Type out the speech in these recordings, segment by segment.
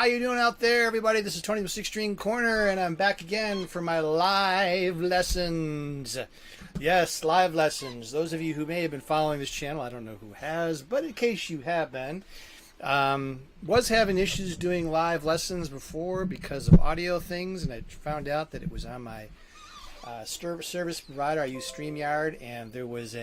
you doing out there, everybody? This is Tony with Six String Corner, and I'm back again for my live lessons. Yes, live lessons. Those of you who may have been following this channel, I don't know who has, but in case you have been, was having issues doing live lessons before because of audio things, and I found out that it was on my service provider. I use StreamYard, and there was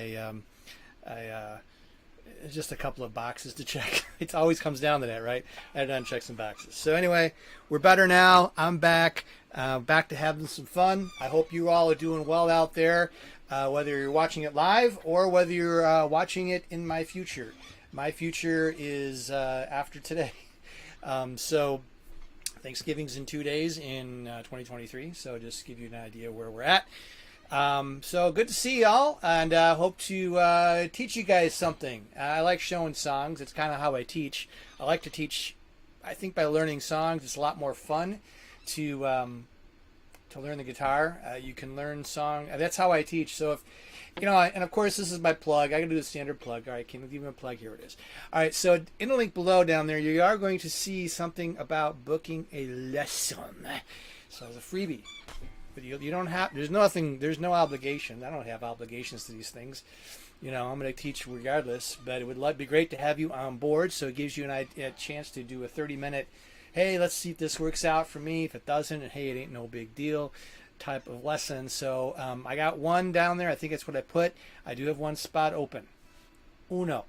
just a couple of boxes to check. It always comes down to that, right? I had to uncheck some boxes. So anyway, we're better now. I'm back, back to having some fun. I hope you all are doing well out there, whether you're watching it live or whether you're watching it in my future. My future is after today. So Thanksgiving's in 2 days in 2023. So just to give you an idea where we're at. So good to see y'all, and hope to teach you guys something. I like showing songs. It's kind of how I teach. I like to teach. I think by learning songs, it's a lot more fun to learn the guitar. You can learn song. That's how I teach. So if you know, and of course this is my plug. I can do the standard plug. All right, can I give you a plug? Here it is. All right, so in the link below down there, you are going to see something about booking a lesson. So it's a freebie. But you don't have, there's no obligation. I don't have obligations to these things. You know, I'm going to teach regardless, but it would be great to have you on board, so it gives you a chance to do a 30-minute, hey, let's see if this works out for me. If it doesn't, hey, it ain't no big deal type of lesson. So I got one down there. I think that's what I put. I do have one spot open. Uno.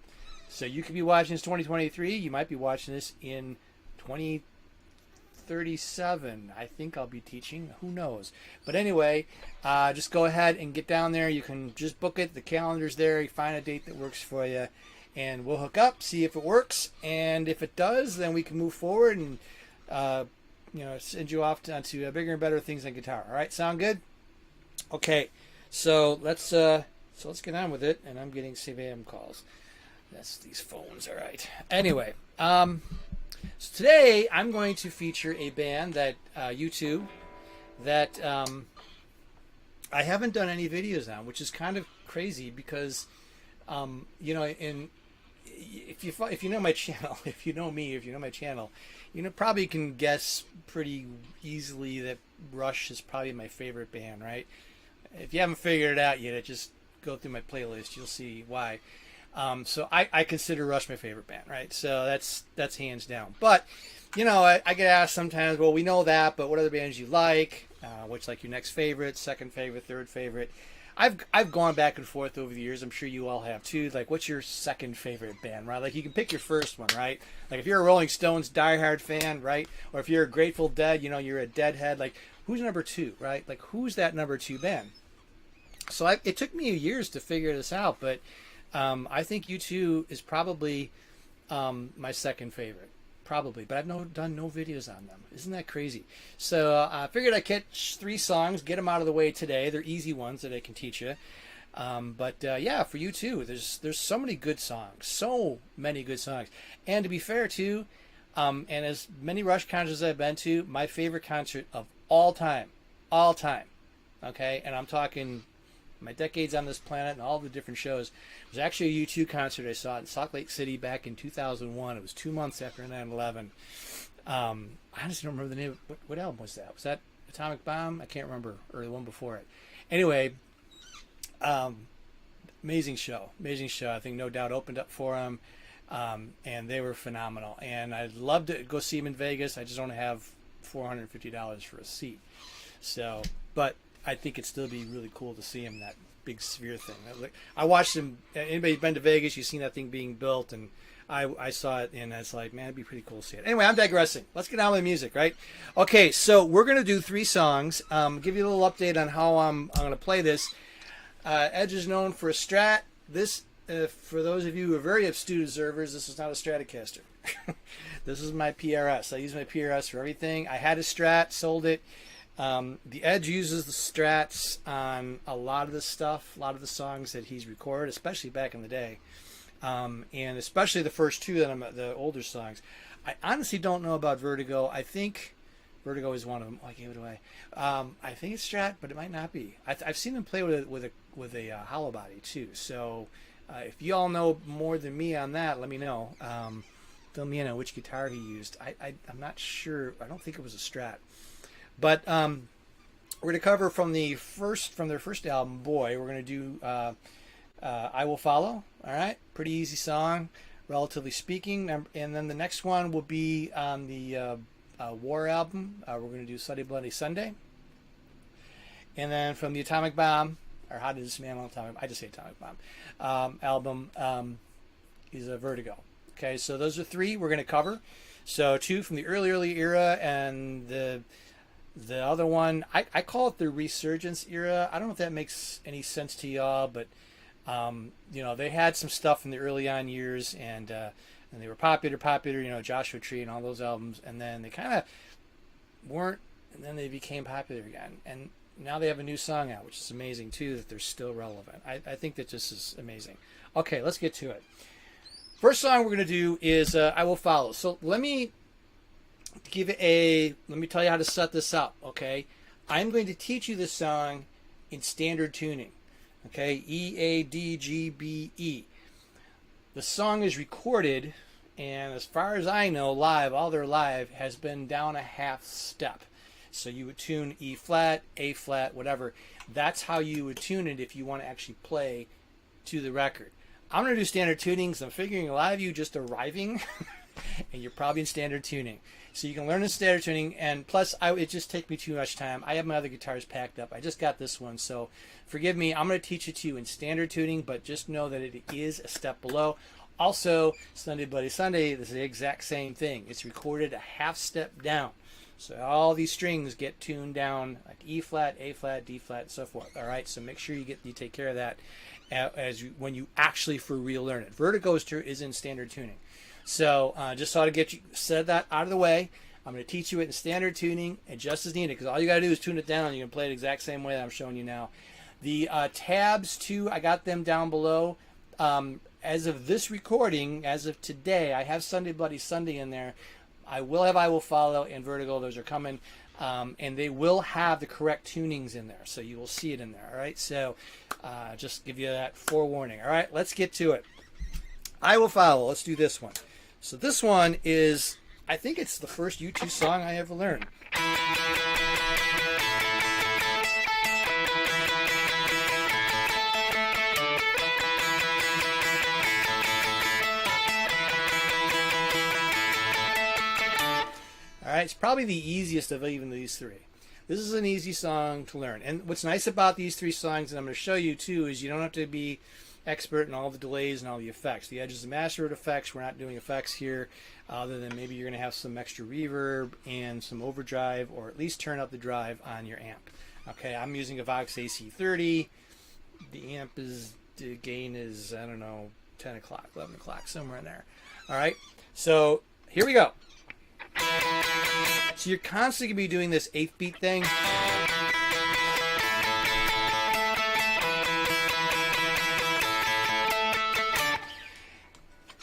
So you could be watching this 2023. You might be watching this in 2037. I think I'll be teaching. Who knows? But anyway, just go ahead and get down there. You can just book it. The calendar's there. You find a date that works for you, and we'll hook up, see if it works. And if it does, then we can move forward and you know, send you off onto bigger and better things on guitar. All right, sound good? Okay, so let's get on with it. And I'm getting CVM calls. That's these phones. All right. Anyway, so today I'm going to feature a band that YouTube that I haven't done any videos on, which is kind of crazy because you know, if you know my channel, if you know me, if you know my channel, you know, probably can guess pretty easily that Rush is probably my favorite band, right? If you haven't figured it out yet, just go through my playlist. You'll see why. So I consider Rush my favorite band, right? So that's hands down. But, you know, I get asked sometimes, well, we know that, but what other bands you like? What's like your next favorite, second favorite, third favorite? I've gone back and forth over the years. I'm sure you all have too. Like, what's your second favorite band, right? Like, you can pick your first one, right? Like, if you're a Rolling Stones diehard fan, right? Or if you're a Grateful Dead, you know, you're a Deadhead. Like, who's number two, right? Like, who's that number two band? So it took me years to figure this out, but I think U2 is probably my second favorite. Probably, but I've done no videos on them. Isn't that crazy? So I figured I'd catch 3 songs, get them out of the way today. They're easy ones that I can teach you. But yeah, for you too, there's so many good songs. So many good songs. And to be fair too, and as many Rush concerts I've been to, my favorite concert of all time, okay? And I'm talking my decades on this planet and all the different shows. It was actually a U2 concert I saw in Salt Lake City back in 2001. It was 2 months after 9/11. I honestly don't remember the name. What album was that? Was that Atomic Bomb? I can't remember, or the one before it. Anyway, amazing show. I think No Doubt opened up for them, and they were phenomenal. And I'd love to go see them in Vegas. I just don't have $450 for a seat. So, but I think it'd still be really cool to see him, that big sphere thing. I watched him. Anybody been to Vegas? You've seen that thing being built, and I saw it, and it's like, man, it'd be pretty cool to see it. Anyway, I'm digressing. Let's get on with the music, right? Okay, so we're gonna do 3 songs. Give you a little update on how I'm gonna play this. Edge is known for a Strat. This, for those of you who are very astute observers, this is not a Stratocaster. This is my PRS. I use my PRS for everything. I had a Strat, sold it. The Edge uses the Strats on a lot of the stuff, a lot of the songs that he's recorded, especially back in the day, and especially the first 2 the older songs. I honestly don't know about Vertigo. I think Vertigo is one of them. Oh, I gave it away. I think it's Strat, but it might not be. I've seen him play with a hollow body too. So if you all know more than me on that, let me know. fill me in on which guitar he used. I'm not sure. I don't think it was a Strat. But we're going to cover from their first album, Boy. We're going to do I Will Follow. All right, pretty easy song, relatively speaking. And then the next one will be on the War album. We're going to do Sunday Bloody Sunday. And then from the Atomic Bomb, or How to Dismantle Atomic, I just say Atomic Bomb, album is a Vertigo. Okay, so those are three we're going to cover. So two from the early era, and the other one, I call it the Resurgence era. I don't know if that makes any sense to y'all, but you know, they had some stuff in the early on years, and they were popular, you know, Joshua Tree and all those albums, and then they kind of weren't, and then they became popular again, and now they have a new song out, which is amazing too, that they're still relevant. I think that this is amazing. Okay, let's get to it. First song we're going to do is I Will Follow. So let me tell you how to set this up, okay? I'm going to teach you this song in standard tuning, okay? E, A, D, G, B, E. The song is recorded, and as far as I know, live, all their live, has been down a half step. So you would tune E flat, A flat, whatever. That's how you would tune it if you want to actually play to the record. I'm going to do standard tuning because I'm figuring a lot of you just arriving and you're probably in standard tuning. So you can learn in standard tuning, and plus it just takes me too much time. I have my other guitars packed up. I just got this one, so forgive me. I'm going to teach it to you in standard tuning, but just know that it is a step below. Also, Sunday Bloody Sunday is the exact same thing. It's recorded a half step down. So all these strings get tuned down like E flat, A flat, D flat, and so forth. All right, so make sure you take care of that when you actually for real learn it. Vertigo is in standard tuning. So just so to get you said that out of the way, I'm going to teach you it in standard tuning and just as needed, because all you got to do is tune it down. You can play it the exact same way that I'm showing you now. The tabs too, I got them down below. As of this recording, as of today, I have Sunday Bloody Sunday in there. I will have I Will Follow and Vertigo. Those are coming. And they will have the correct tunings in there. So you will see it in there. All right. So just give you that forewarning. All right. Let's get to it. I Will Follow. Let's do this one. So this one is, I think it's the first U2 song I ever learned. All right, it's probably the easiest of even these three. This is an easy song to learn. And what's nice about these three songs, and I'm going to show you too, is you don't have to be expert in all the delays and all the effects. The Edge is a master of effects. We're not doing effects here, other than maybe you're going to have some extra reverb and some overdrive, or at least turn up the drive on your amp. Okay, I'm using a Vox AC30. The gain is, I don't know, 10 o'clock, 11 o'clock, somewhere in there. All right, so here we go. So you're constantly going to be doing this 8th beat thing.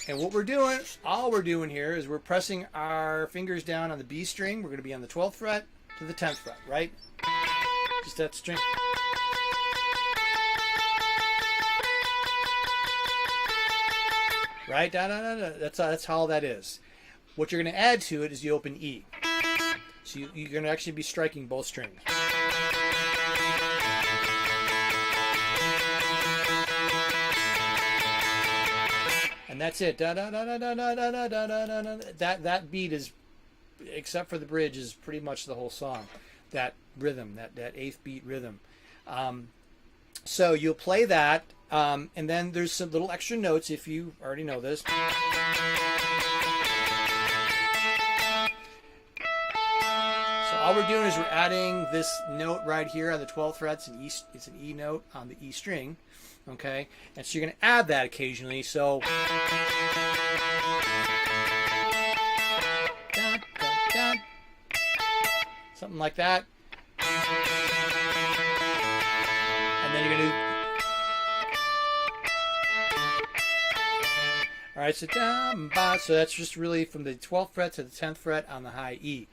And what we're doing, all we're doing here is we're pressing our fingers down on the B string. We're going to be on the 12th fret to the 10th fret, right? Just that string. Right? Da, da, da, da. That's all that is. What you're going to add to it is you open E. So you're going to actually be striking both strings. And that's it. Da, da, da, da, da, da, da, da, da, da. That beat is, except for the bridge, is pretty much the whole song. That rhythm, that 8th beat rhythm. So you'll play that, and then there's some little extra notes if you already know this. All we're doing is we're adding this note right here on the 12th fret. It's an E note on the E string, okay? And so you're going to add that occasionally. So dun, dun, dun. Something like that. And then you're going to do. All right, so dum, ba. So that's just really from the 12th fret to the 10th fret on the high E.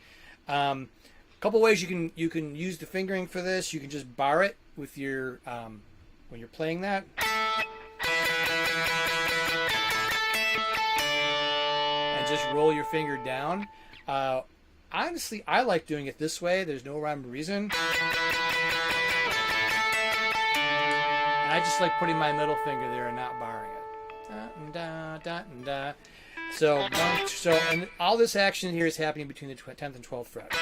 Couple ways you can use the fingering for this. You can just bar it with your when you're playing that. And just roll your finger down. Honestly, I like doing it this way. There's no rhyme or reason. And I just like putting my middle finger there and not barring it. Da, da, da, da. So and all this action here is happening between the 10th and 12th fret.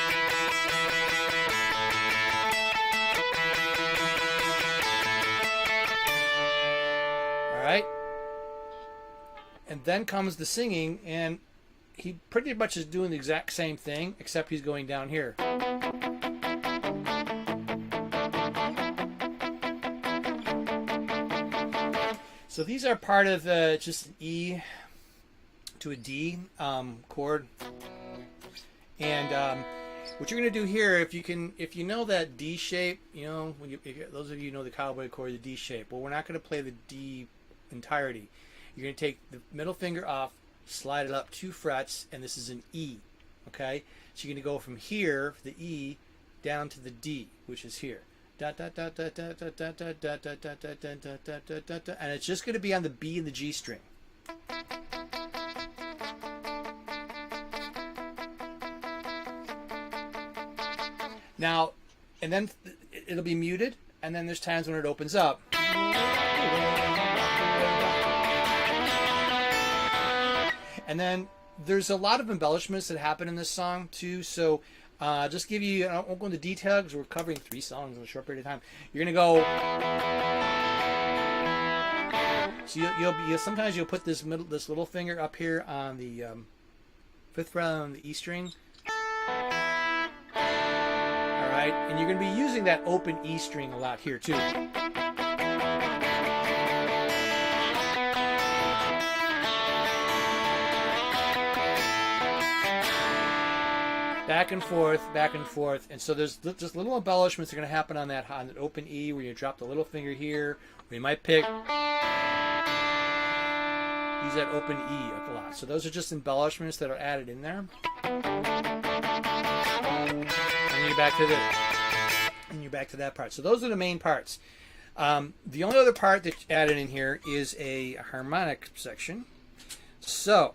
All right. And then comes the singing, and he pretty much is doing the exact same thing, except he's going down here. So these are part of just an E to a D chord. And what you're going to do here, if you know that D shape, you know, those of you know the cowboy chord, the D shape. Well, we're not going to play the D entirety. You're going to take the middle finger off, slide it up 2 frets, and this is an E. Okay, so you're going to go from here, the E, down to the D, which is here. And it's just going to be on the B and the G string. Now, and then it'll be muted, and then there's times when it opens up. And then there's a lot of embellishments that happen in this song too. So just give you, I won't go into detail because we're covering 3 songs in a short period of time. You're gonna go. So you'll sometimes you'll put this little finger up here on the 5th fret on the E string. All right, and you're gonna be using that open E string a lot here too. Back and forth, and so there's just little embellishments that are going to happen on that open E, where you drop the little finger here, where you might use that open E a lot. So those are just embellishments that are added in there. And then you're back to this, and you're back to that part. So those are the main parts. The only other part that's added in here is a harmonic section. So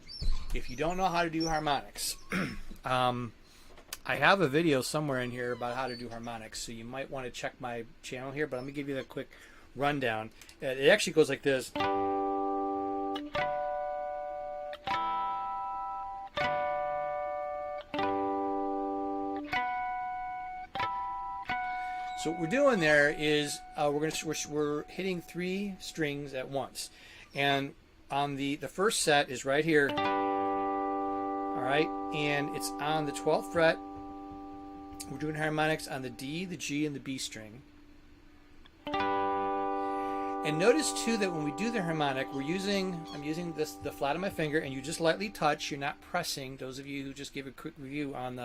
if you don't know how to do harmonics, I have a video somewhere in here about how to do harmonics, so you might want to check my channel here, but let me give you the quick rundown. It actually goes like this. So what we're doing there is we're hitting 3 strings at once, and on the first set is right here. All right, and it's on the 12th fret. We're doing harmonics on the D, the G, and the B string. And notice too that when we do the harmonic, I'm using the flat of my finger, and you just lightly touch. You're not pressing. Those of you who just give a quick review on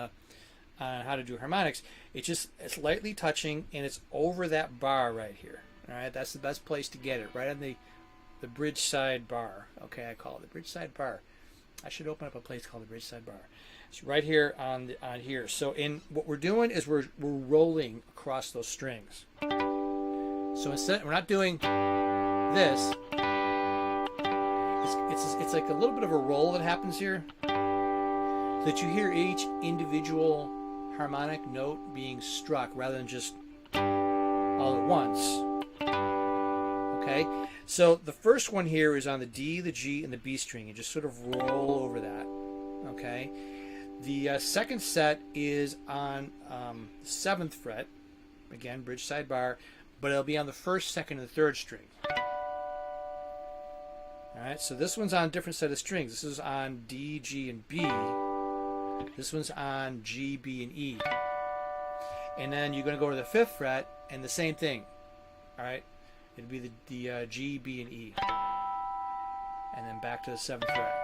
how to do harmonics, it's lightly touching, and it's over that bar right here. All right, that's the best place to get it, right on the bridge side bar. Okay, I call it the bridge side bar. I should open up a place called the bridge side bar. It's right here on here. So what we're doing is we're rolling across those strings. So instead, we're not doing this. It's like a little bit of a roll that happens here, so that you hear each individual harmonic note being struck rather than just all at once. Okay, so the first one here is on the D, the G, and the B string. You just sort of roll over that. Okay, the second set is on the 7th fret. Again, bridge side bar, but it'll be on the 1st, 2nd, and 3rd string. All right, so this one's on a different set of strings. This is on D, G, and B. This one's on G, B, and E. And then you're going to go to the 5th fret, and the same thing. All right, it'll be the G, B, and E. And then back to the 7th fret.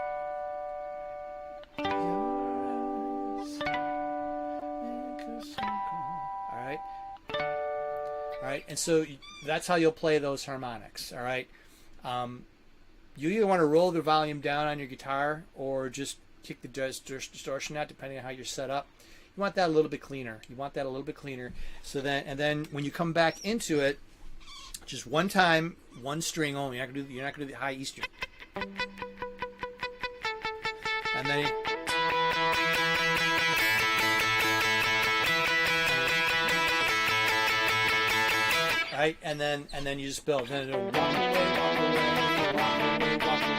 All right, and so that's how you'll play those harmonics. All right, you either want to roll the volume down on your guitar or just kick the distortion out, depending on how you're set up. You want that a little bit cleaner. So then when you come back into it, just one time, one string only. You're not gonna do the high E string. And then right, and then you just build. Then it'll walk away, walk away, walk away, walk away.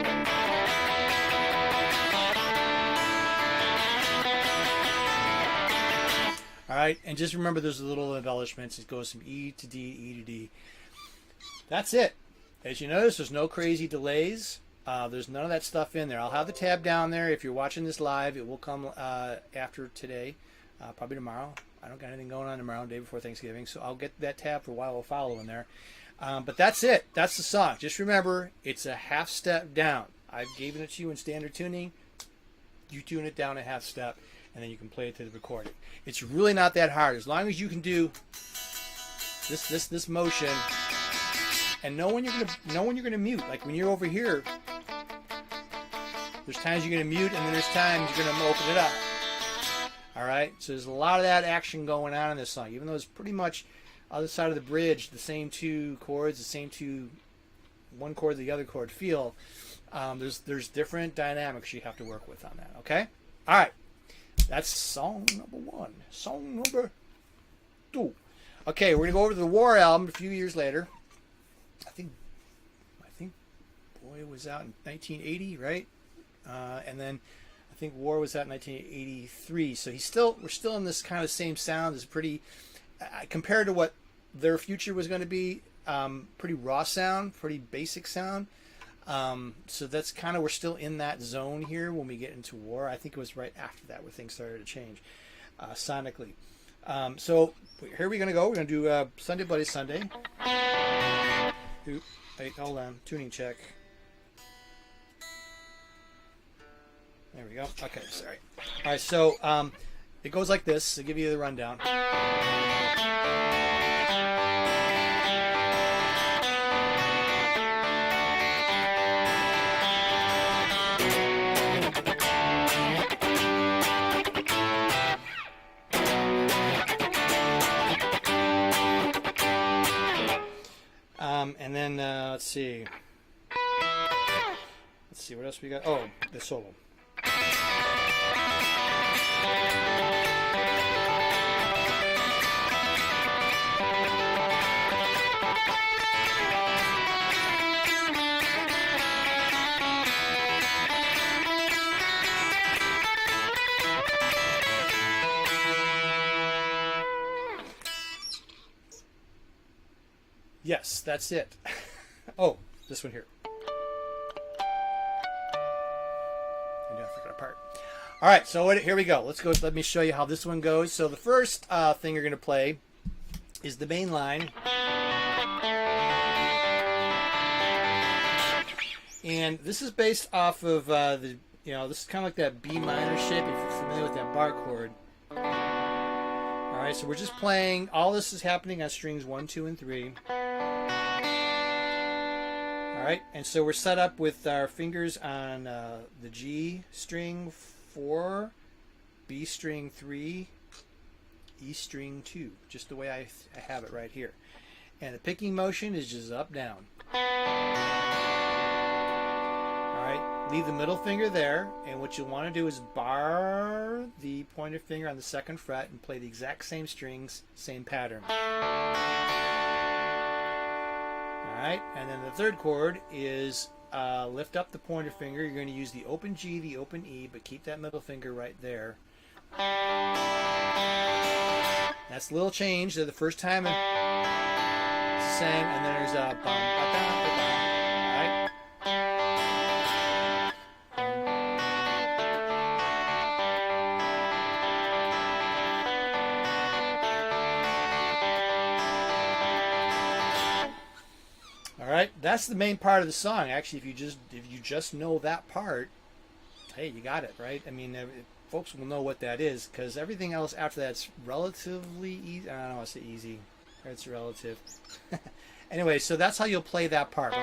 All right, and just remember those little embellishments. It goes from E to D, E to D. That's it. As you notice, there's no crazy delays. There's none of that stuff in there. I'll have the tab down there. If you're watching this live, it will come after today, probably tomorrow. I don't got anything going on tomorrow, day before Thanksgiving, so I'll get that tab for a while. I'll follow in there. But that's it. That's the song. Just remember, it's a half step down. I've given it to you in standard tuning. You tune it down a half step, and then you can play it to the recording. It's really not that hard. As long as you can do this motion and know when you're gonna mute. Like when you're over here, there's times you're gonna mute, and then there's times you're gonna open it up. All right, so there's a lot of that action going on in this song, even though it's pretty much other side of the bridge, the same two chords, the same two, one chord to the other chord feel. There's different dynamics you have to work with on that. Okay, all right, that's song number one. Song number two. Okay, we're gonna go over to the War album a few years later. I think Boy was out in 1980, right? And then I think War was out in 1983. So we're still in this kind of same sound. It's pretty, compared to what their future was going to be, pretty raw sound, pretty basic sound. So that's kind of, we're still in that zone here when we get into War. I think it was right after that where things started to change sonically. So here we're going to go. We're going to do Sunday Bloody Sunday. Wait, hold on. Tuning check. There we go. Okay, sorry. All right, so it goes like this. I'll give you the rundown. And then let's see what else we got. Oh, the solo. Yes, that's it. Oh, this one here. I forgot a part. All right, so here we go. Let's go. Let me show you how this one goes. So the first thing you're going to play is the main line. And this is based off of this is kind of like that B minor shape, if you're familiar with that bar chord. All right, so we're just playing. All this is happening on strings 1, 2, and 3. All right, and so we're set up with our fingers on the G string 4, B string 3, E string 2, just the way I have it right here. And the picking motion is just up, down. All right, leave the middle finger there, and what you'll want to do is bar the pointer finger on the 2nd fret and play the exact same strings, same pattern. Alright, and then the 3rd chord is lift up the pointer finger. You're going to use the open G, the open E, but keep that middle finger right there. That's a little change. The first time it's the same, and then there's a bum, ba, da, ba, da. Alright? Alright, that's the main part of the song. Actually, if you just know that part, hey, you got it, right? I mean, folks will know what that is, because everything else after that's relatively easy. I don't want to say easy. It's relative. Anyway, so that's how you'll play that part.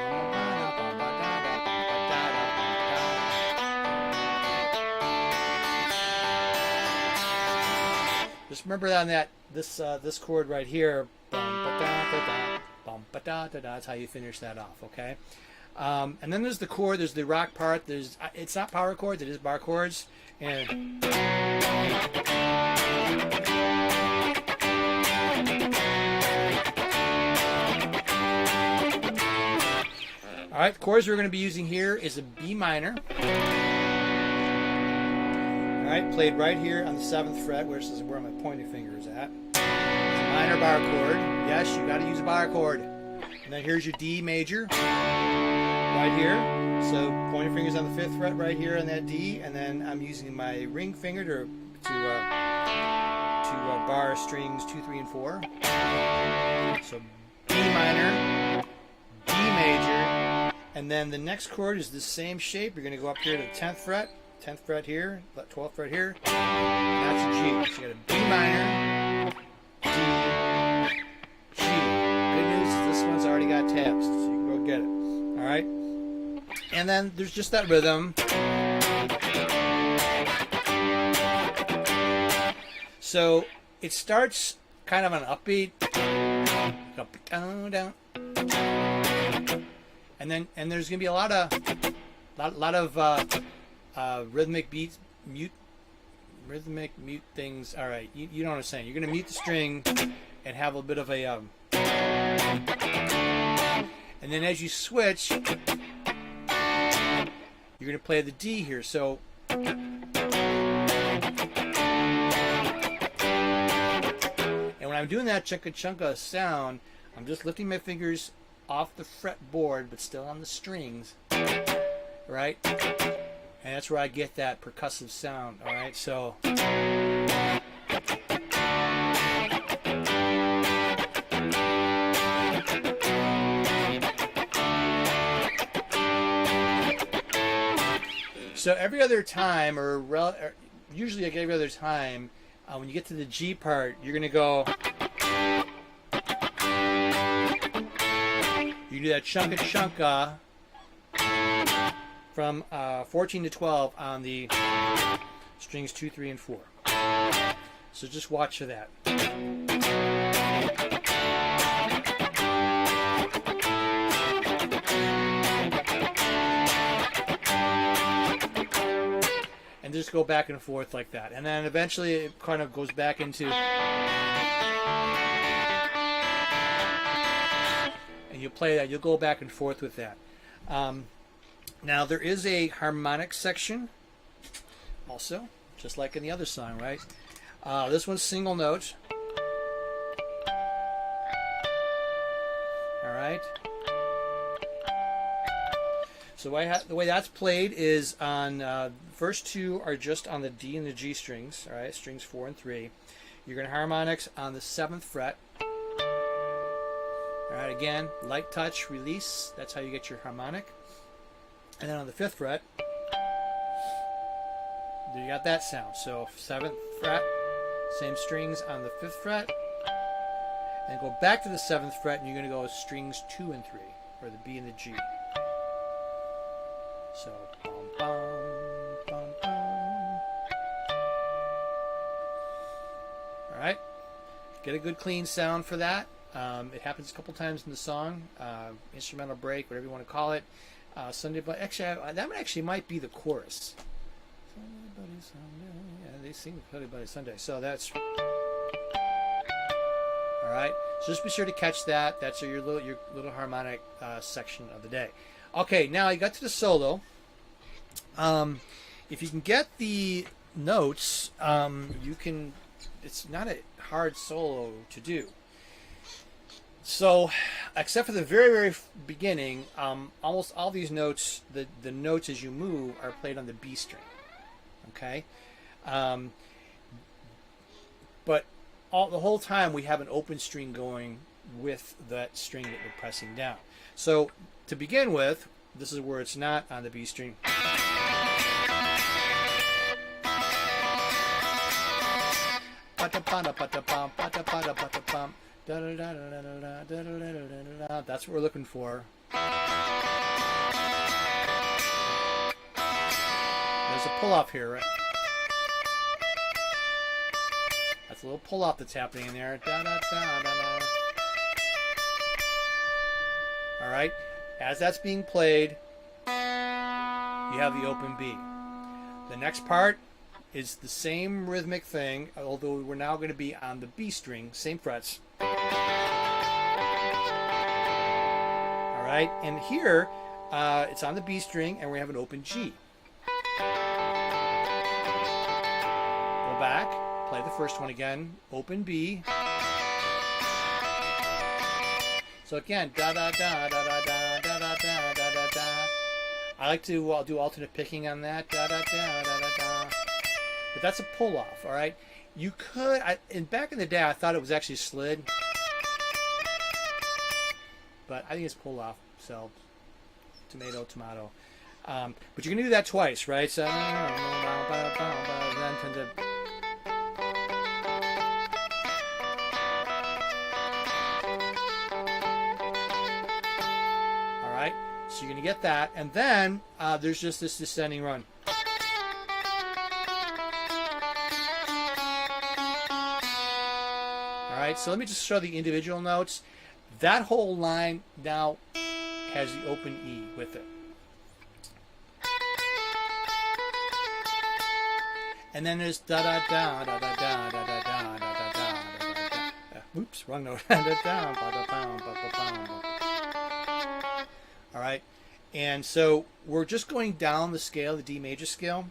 Just remember on that this chord right here. That's how you finish that off, okay? And then there's the chord. There's the rock part. It's not power chords. It is bar chords. And all right, the chords we're going to be using here is a B minor. All right, played right here on the 7th fret, which is where my pointing finger is at. It's a minor bar chord. Yes, you got to use a bar chord. And then here's your D major right here. So pointing finger's on the 5th fret right here on that D, and then I'm using my ring finger to bar strings 2, 3, and 4. So B minor, D major, and then the next chord is the same shape. You're going to go up here to the 10th fret. 10th fret here, 12th fret here, and that's a G. So you got a B minor, D, G. Good news is this one's already got tabs, so you can go get it. All right? And then there's just that rhythm. So it starts kind of on an upbeat, up, down, down, and there's gonna be a lot of rhythmic mute things. All right, you know what I'm saying. You're gonna mute the string and have a bit of a and then as you switch, you're gonna play the D here. So and when I'm doing that chunka chunka sound, I'm just lifting my fingers off the fretboard but still on the strings, right? And that's where I get that percussive sound, all right? So every other time, or usually like every other time, when you get to the G part, you're gonna go. You do that chunka chunka from 14 to 12 on the strings 2, 3, and 4. So just watch for that. And just go back and forth like that. And then eventually it kind of goes back into... And you play that. You'll go back and forth with that. Now there is a harmonic section also, just like in the other song, right? This one's single note. All right. So the way that's played is on the first two are just on the D and the G strings, all right, strings 4 and 3. You're going to harmonics on the 7th fret. All right, again, light touch, release. That's how you get your harmonic. And then on the 5th fret, you got that sound. So 7th fret, same strings on the 5th fret, and go back to the 7th fret, and you're going to go strings 2 and 3, or the B and the G. So bum, bum, bum, bum. All right, get a good clean sound for that. It happens a couple times in the song, instrumental break, whatever you want to call it. Sunday, but actually, that one actually might be the chorus. Sunday, Buddy, Sunday. Yeah, they sing Sunday, Buddy, Sunday. So that's all right. So just be sure to catch that. That's your little harmonic section of the day. Okay, now I got to the solo. If you can get the notes, you can. It's not a hard solo to do. So, except for the very, very beginning, almost all these notes, the notes as you move, are played on the B string. Okay? But the whole time we have an open string going with that string that we're pressing down. So, to begin with, this is where it's not on the B string. That's what we're looking for. There's a pull-off here, right? That's a little pull-off that's happening in there. All right. As that's being played, you have the open B. The next part is the same rhythmic thing, although we're now going to be on the B string, same frets. All right, and here it's on the B string, and we have an open G. Go back, play the first one again, open B. So again, da da da da da da da da da da da. I like to do alternate picking on that, da da da da da da. But that's a pull off, all right. You could, back in the day, I thought it was actually slid, but I think it's pull off. So, tomato, tomato. But you're gonna do that twice, right? So, then tend to. So you're going to get that, and then there's just this descending run. All right, so let me just show the individual notes. That whole line now has the open E with it. And then there's da da da da da da da da da da da da. Oops, wrong note. All right, and so we're just going down the scale, the D major scale.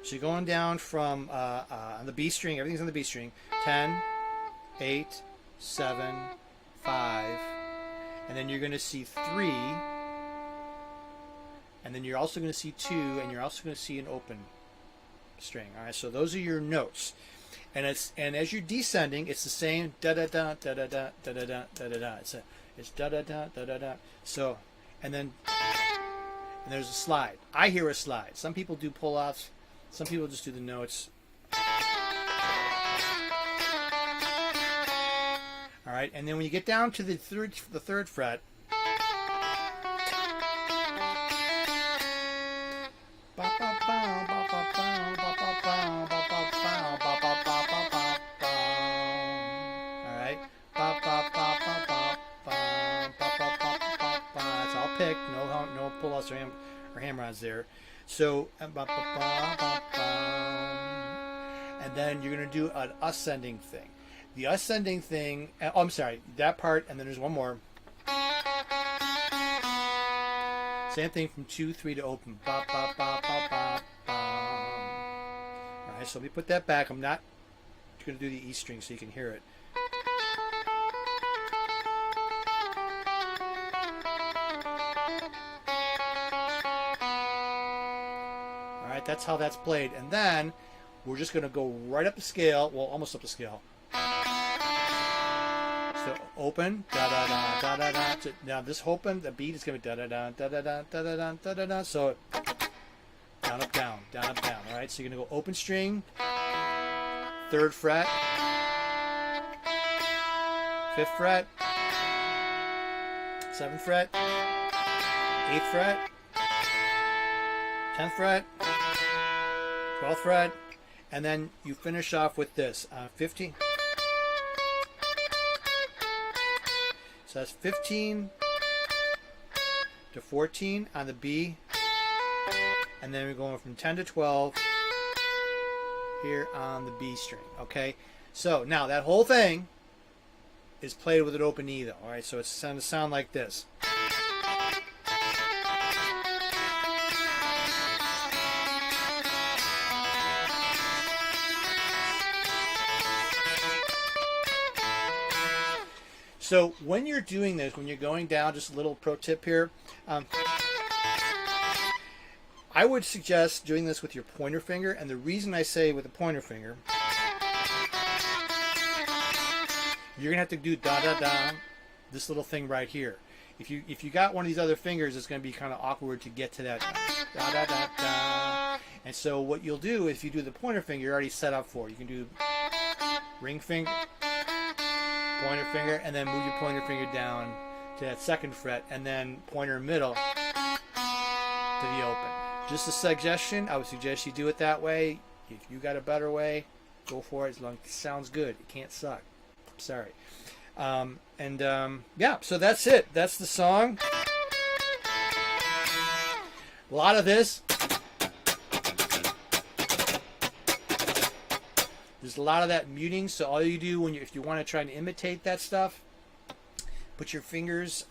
So you're going down from on the B string, everything's on the B string, 10, 8, 7, 5, and then you're going to see 3, and then you're also going to see 2, and you're also going to see an open string. All right, so those are your notes. And as you're descending, it's the same da da da da da da da da da da da. It's da da da da da da. So, and there's a slide. I hear a slide. Some people do pull-offs. Some people just do the notes. All right, and then when you get down to the third fret, no pull-offs or hammer-ons there. So, and then you're going to do an ascending thing. The ascending thing, oh, I'm sorry, that part, and then there's one more. Same thing from 2, 3 to open. All right, so let me put that back. I'm not going to do the E string so you can hear it. That's how that's played, and then we're just going to go right up the scale, well, almost up the scale. So open, da da da da da da. Now this open, the beat is going to be da da da da da da da da da da da. So down up down, down up down. All right, so you're going to go open string, 3rd fret, 5th fret, 7th fret, 8th fret, 10th fret. 12th fret, and then you finish off with this 15. So that's 15 to 14 on the B, and then we're going from 10 to 12 here on the B string. Okay, so now that whole thing is played with an open E though. All right, so it's going to sound like this. So when you're doing this, when you're going down, just a little pro tip here, I would suggest doing this with your pointer finger. And the reason I say with the pointer finger, you're gonna have to do da da da, this little thing right here. If you got one of these other fingers, it's gonna be kind of awkward to get to that da da da da. And so what you'll do if you do the pointer finger, you're already set up for it. You can do ring finger, pointer finger, and then move your pointer finger down to that 2nd fret, and then pointer middle to the open. Just a suggestion, I would suggest you do it that way. If you got a better way, go for it, as long as it sounds good. It can't suck. Sorry. Yeah, so that's it. That's the song. A lot of this. There's a lot of that muting, so all you do if you want to try to imitate that stuff, put your fingers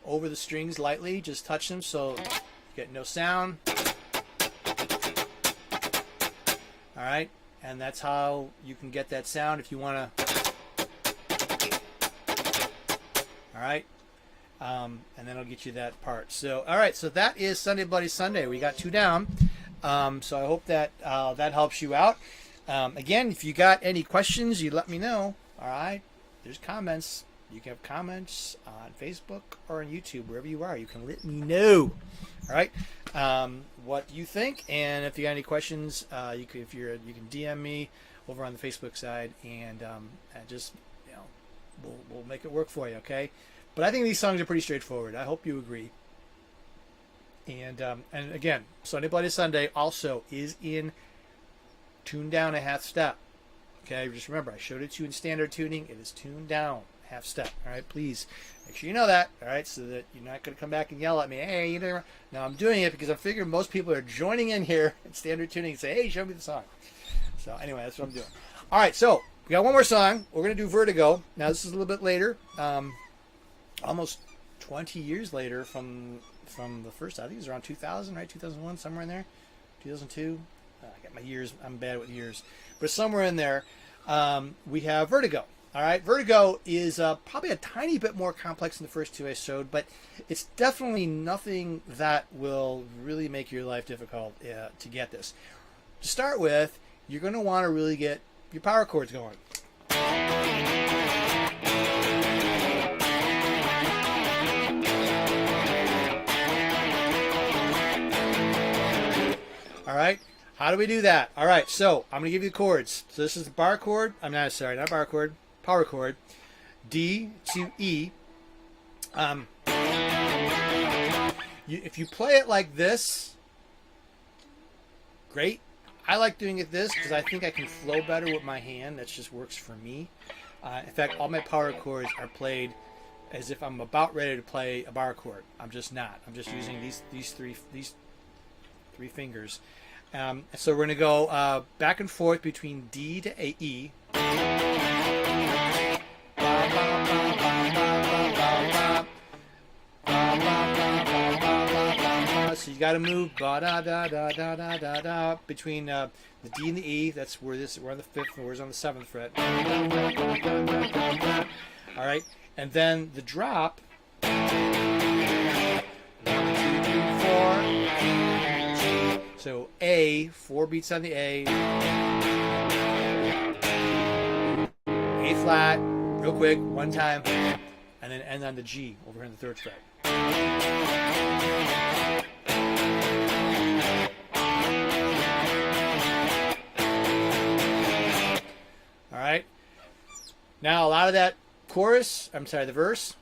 over the strings lightly, just touch them so you get no sound. All right, and that's how you can get that sound if you want to. All right, and then I'll get you that part. So, all right, so that is Sunday Bloody Sunday. We got 2 down. So I hope that that helps you out. Again, if you got any questions, you let me know. All right, there's comments. You can have comments on Facebook or on YouTube, wherever you are. You can let me know. All right, what you think, and if you got any questions, you can DM me over on the Facebook side, and just we'll make it work for you. Okay, but I think these songs are pretty straightforward. I hope you agree. And again, Sunday Bloody Sunday also is in tuned down a half step. Okay, just remember I showed it to you in standard tuning. It is tuned down half step. All right, please make sure you know that. All right, so that you're not going to come back and yell at me. Hey, you know. Now I'm doing it because I figure most people are joining in here in standard tuning and say, hey, show me the song. So anyway, that's what I'm doing. All right, so we got one more song. We're going to do Vertigo. Now this is a little bit later, almost 20 years later from the first. I think it was around 2000, right? 2001, somewhere in there. 2002. I got my years. I'm bad with years, but somewhere in there, we have Vertigo. All right, Vertigo is probably a tiny bit more complex than the first 2 I showed, but it's definitely nothing that will really make your life difficult to get this. To start with, you're going to want to really get your power chords going. All right. How do we do that? All right, so I'm going to give you the chords. So this is the bar chord. I'm not sorry, not bar chord. Power chord. D to E. If you play it like this, great. I like doing it this because I think I can flow better with my hand. That just works for me. In fact, all my power chords are played as if I'm about ready to play a bar chord. I'm just not. I'm just using these three fingers. So we're going to go back and forth between D to E. So you got to move between the D and the E. That's where we're on the 5th, and we're on the 7th fret. All right, and then the drop. 1, 2, 3, 4. So A, 4 beats on the A. A flat, real quick, one time, and then end on the G over here on the 3rd fret. All right. Now a lot of that the verse.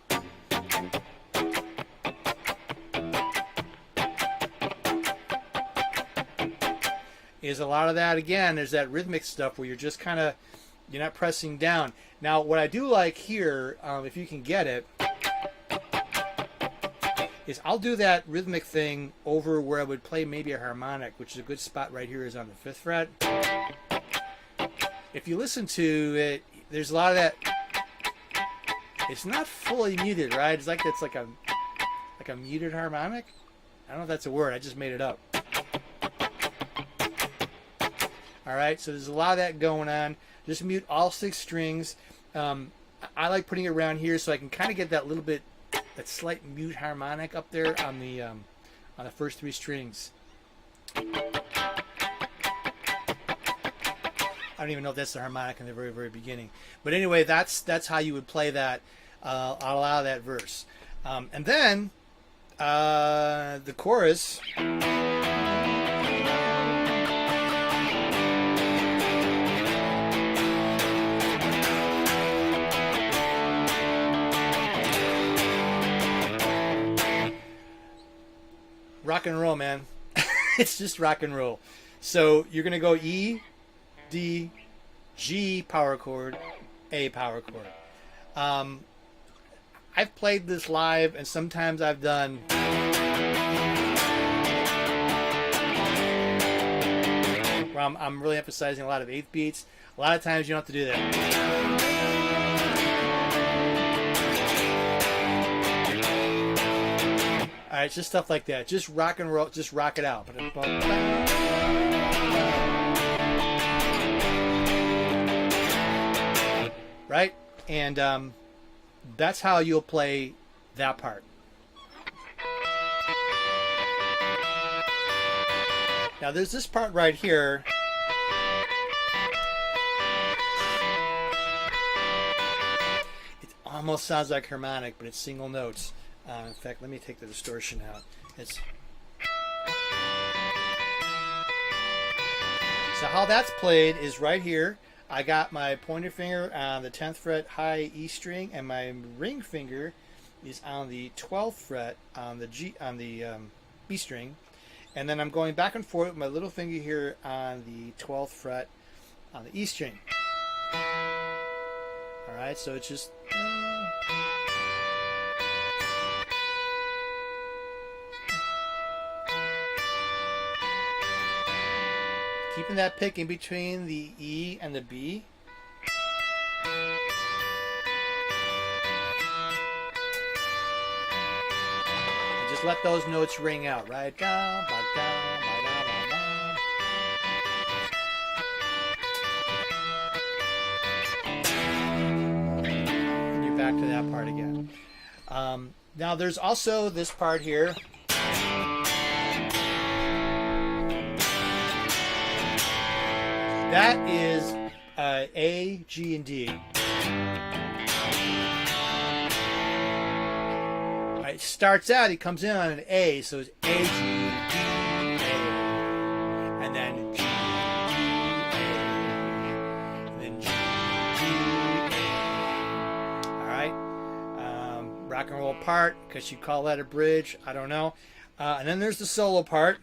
Is a lot of that, again, there's that rhythmic stuff where you're just kind of, you're not pressing down. Now, what I do like here, if you can get it, is I'll do that rhythmic thing over where I would play maybe a harmonic, which is a good spot right here is on the 5th fret. If you listen to it, there's a lot of that. It's not fully muted, right? It's like a muted harmonic. I don't know if that's a word. I just made it up. All right, so there's a lot of that going on. Just mute all 6 strings. I like putting it around here so I can kind of get that little bit, that slight mute harmonic up there on the first 3 strings. I don't even know if that's the harmonic in the very, very beginning. But anyway, that's how you would play that. I'll allow that verse. And then the chorus. Rock and roll, man. It's just rock and roll. So you're going to go E, D, G power chord, A power chord. I've played this live, and sometimes I've done where I'm really emphasizing a lot of eighth beats. A lot of times you don't have to do that. All right, just stuff like that. Just rock and roll. Just rock it out. Right? And that's how you'll play that part. Now there's this part right here. It almost sounds like harmonic, but it's single notes. In fact, let me take the distortion out. So how that's played is right here. I got my pointer finger on the 10th fret high E string, and my ring finger is on the 12th fret on the B string, and then I'm going back and forth with my little finger here on the 12th fret on the E string. All right, so it's just. Keeping that pick in between the E and the B. And just let those notes ring out. Right down, ba down, ba down, ba down. And you're back to that part again. Now there's also this part here. That is A, G, and D. All right, starts out, he comes in on an A, so it's A, G, D, A, and then G, D, A, and then G, D, A. All right, rock and roll part, because you call that a bridge, I don't know. And then there's the solo part.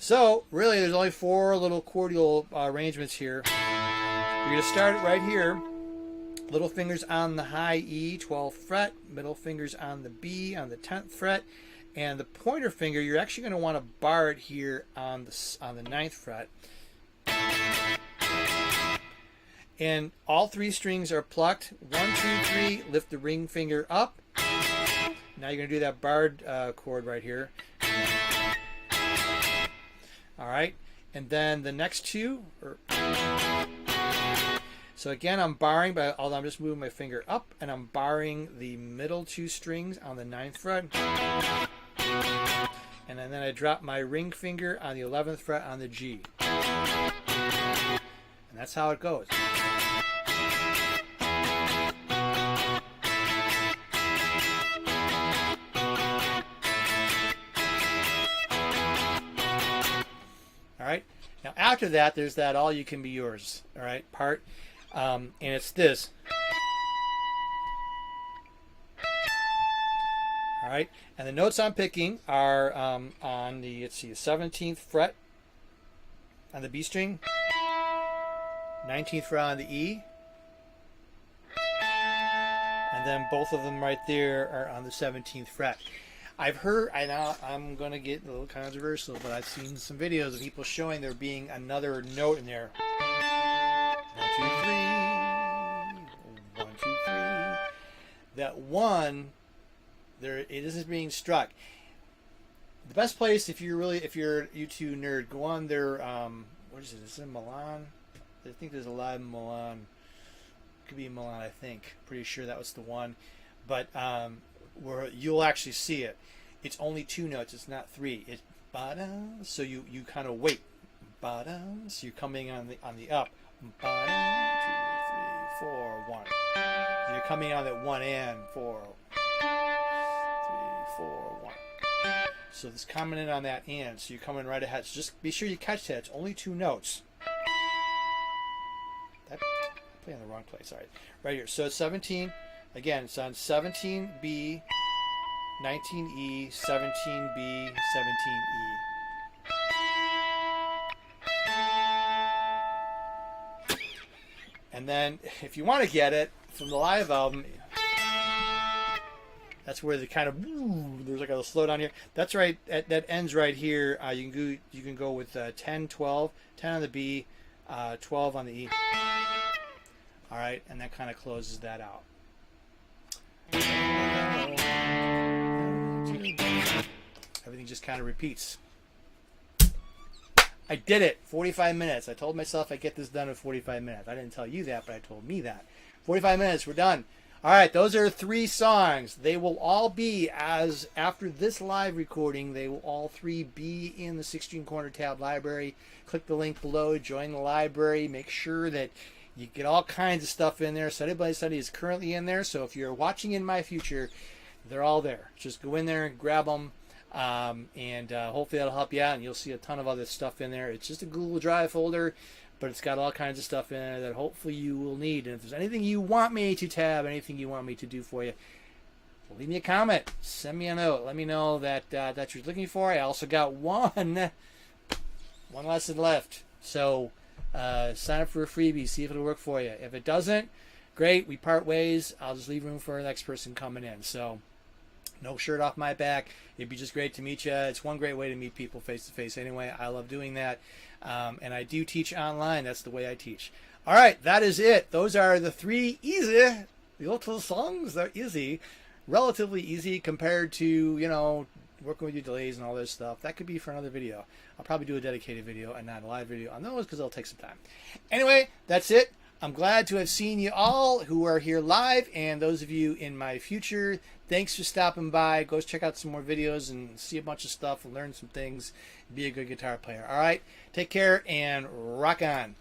So, really, there's only 4 little chordal arrangements here. You're going to start it right here. Little fingers on the high E, 12th fret. Middle fingers on the B, on the 10th fret. And the pointer finger, you're actually going to want to bar it here on the 9th fret. And all 3 strings are plucked. 1, 2, 3, lift the ring finger up. Now you're going to do that barred chord right here. All right, and then the next 2. So again, I'm barring, but I'm just moving my finger up, and I'm barring the middle 2 strings on the 9th fret. And then I drop my ring finger on the 11th fret on the G. And that's how it goes. All right. Now after that, there's that "All You Can Be Yours," all right, part, and it's this. All right, and the notes I'm picking are on the 17th fret on the B string, 19th fret on the E, and then both of them right there are on the 17th fret. I've heard, I'm going to get a little controversial, but I've seen some videos of people showing there being another note in there. 1, 2, 3. 1, 2, 3. That one, there it isn't being struck. The best place, if you're a U2 nerd, go on their, what is it? Is it Milan? I think there's a live in Milan. Could be in Milan, I think. Pretty sure that was the one. But where you'll actually see it. It's only 2 notes. It's not 3. It's ba-da. So you kind of wait. Ba-da. So you're coming on the up. Ba-da, 2, 3, 4, 1. So you're coming on that 1 and 4, 3, 4, 1. So it's coming in on that and. So you're coming right ahead. So just be sure you catch that. It's only 2 notes. I'm playing in the wrong place. All right. Right here. So it's 17. Again, it's on 17B, 19E, 17B, 17E. And then, if you want to get it from the live album, That's where the kind of there's like a slow down here. That's right. That ends right here. You can go with 10, 12, 10 on the B, 12 on the E. All right, and that kind of closes that out. Everything just kind of repeats. I did it. 45 minutes. I told myself I'd get this done in 45 minutes. I didn't tell you that, but I told me that. 45 minutes. We're done. All right. Those are 3 songs. They will all be, as after this live recording, they will all 3 be in the 16 Corner Tab library. Click the link below. Join the library. Make sure that you get all kinds of stuff in there. Study by Study is currently in there. So if you're watching in my future, they're all there. Just go in there and grab them. Hopefully that'll help you out, and you'll see a ton of other stuff in there. It's just a Google Drive folder, but it's got all kinds of stuff in there that hopefully you will need. And if there's anything you want me to tab, anything you want me to do for you, leave me a comment, send me a note, let me know that that you're looking for. I also got one lesson left, so sign up for a freebie, see if it'll work for you. If it doesn't, great, we part ways. I'll just leave room for the next person coming in. So no shirt off my back. It'd be just great to meet you. It's one great way to meet people face to face anyway. I love doing that. And I do teach online. That's the way I teach. All right, that is it. Those are the 3 easy little songs. They're easy, relatively easy compared to, you know, working with your delays and all this stuff. That could be for another video. I'll probably do a dedicated video and not a live video on those because it'll take some time. Anyway, that's it. I'm glad to have seen you all who are here live, and those of you in my future, thanks for stopping by. Go check out some more videos and see a bunch of stuff and learn some things. Be a good guitar player. All right, take care and rock on.